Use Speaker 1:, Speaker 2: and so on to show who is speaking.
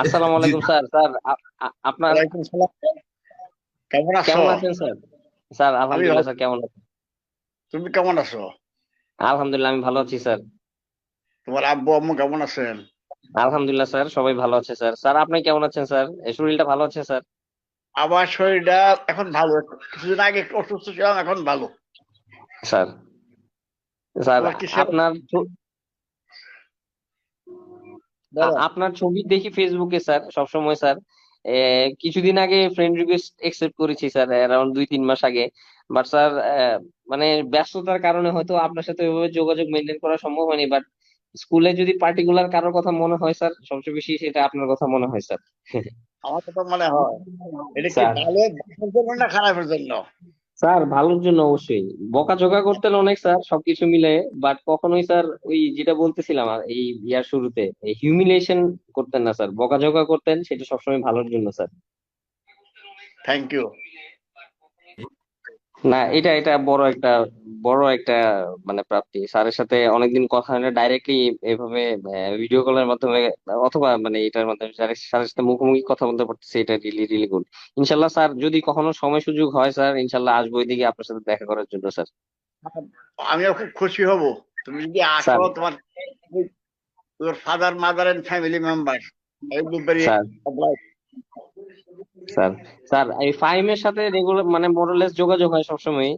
Speaker 1: আসসালামু
Speaker 2: জি,
Speaker 1: আলাইকুম sir. Sir আপনার
Speaker 2: ওয়ালাইকুম সালাম। কেমন আছো?
Speaker 1: কেমন আছেন স্যার? স্যার
Speaker 2: আমি
Speaker 1: আলহামদুলিল্লাহ।
Speaker 2: ভালো।
Speaker 1: স্যার কেমন আছেন?
Speaker 2: তুমি কেমন আছো?
Speaker 1: আলহামদুলিল্লাহ আমি ভালো আছি স্যার।
Speaker 2: তোমার আব্বু আম্মু কেমন আছেন?
Speaker 1: আলহামদুলিল্লাহ স্যার, সবাই ভালো আছে স্যার। স্যার আপনি কেমন আছেন স্যার? এই শরীরটা ভালো আছে স্যার?
Speaker 2: আমার শরীরটা এখন ভালো। কিছুদিন আগে একটু অসুস্থ ছিলাম, এখন ভালো।
Speaker 1: স্যার, স্যার
Speaker 2: তোমার কি সেবা?
Speaker 1: আপনার
Speaker 2: বলো।
Speaker 1: আপনার ছবি দেখি ফেসবুকে স্যার সবসময় স্যার। কিছুদিন আগে ফ্রেন্ড রিকোয়েস্ট একসেপ্ট করেছি স্যার, অ্যারাউন্ড 2-3 মাস আগে। বাট স্যার মানে ব্যস্ততার কারণে হয়তো আপনার সাথে ওইভাবে যোগাযোগ মেনটেন করা সম্ভব হয়নি। বাট স্কুলে যদি পার্টিকুলার কারোর কথা মনে হয় স্যার, সবচেয়ে বেশি সেটা আপনার কথা মনে হয় স্যার।
Speaker 2: আমার কথা মনে হয় এটা কি
Speaker 1: স্যার,
Speaker 2: ভালো ভালোর জন্য না খারাপের জন্য?
Speaker 1: স্যার ভালোর জন্য অবশ্যই। বকাঝকা করতেন অনেক স্যার সবকিছু মিলে। বাট কখনোই স্যার ওই যেটা বলতেছিলাম এই ইয়ার শুরুতে, এই হিউমিলিয়েশন করতেন না স্যার, বকাঝকা করতেন, সেটা সবসময় ভালোর জন্য স্যার।
Speaker 2: Thank you.
Speaker 1: না, এটা বড় একটা মানে প্রাপ্তি। স্যারের সাথে অনেকদিন কথা হয় না ডাইরেক্টলি এভাবে ভিডিও কলের মাধ্যমে, অথবা মানে এটার মাধ্যমে স্যারের সাথে মুখোমুখি কথা বলতে পারতেছি, এটা রিলি রিলি গুড। ইনশাল্লাহ স্যার, যদি কখনো সময় সুযোগ হয় স্যার, ইনশাল্লাহ আসবো এদিকে আপনার সাথে দেখা করার জন্য স্যার।
Speaker 2: আমিও খুব খুশি হব তুমি যদি আসো।
Speaker 1: স্যার,
Speaker 2: তোমার father mother and family member, I will be very
Speaker 1: sir,
Speaker 2: obliged.
Speaker 1: Sir, sir এই ফাহিমের সাথে রেগুলার মানে মোরলেস যোগাযোগ হয় সবসময়।